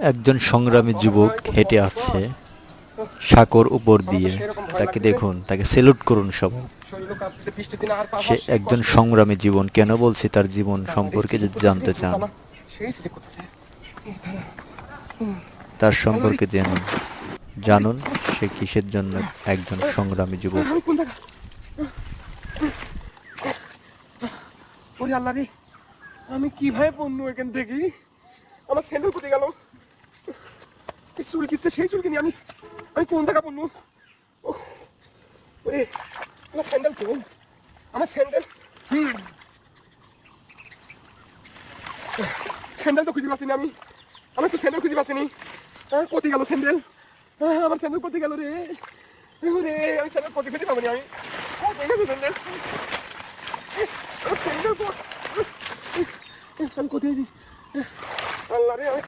একজন সংগ্রামী যুবক হেঁটে আসছে সাঁকোর উপর দিয়ে। তাকে দেখুন, তাকে সেলুট করুন সবাই। সে একজন সংগ্রামী জীবন। কেন বলছি তার জীবন সম্পর্কে যদি জানতে চান, তার সম্পর্কে জানুন সে কিসের জন্য একজন সংগ্রামী যুবক। আমি কিভাবে পড়বো এখান থেকে? আমার স্যান্ডেল কোথায় গেল? চুল কিচ্ছে, সেই চুল কিনি আমি কোন জায়গা পড়বো? আমার স্যান্ডেল কোন? আমার স্যান্ডেল স্যান্ডেল তো খুঁজে পাচ্ছি না আমি তো স্যান্ডেল খুঁজে পাচ্ছি নি। কোথায় গেল স্যান্ডেল? আমার স্যান্ডেল কোথায় গেল রে? আমি স্যান্ডেল কোথায় খুঁজে পাবো নি আমি? স্যান্ডেল আমার স্যান্ডেল আমি কোথায়? আল্লাহ রে, আমি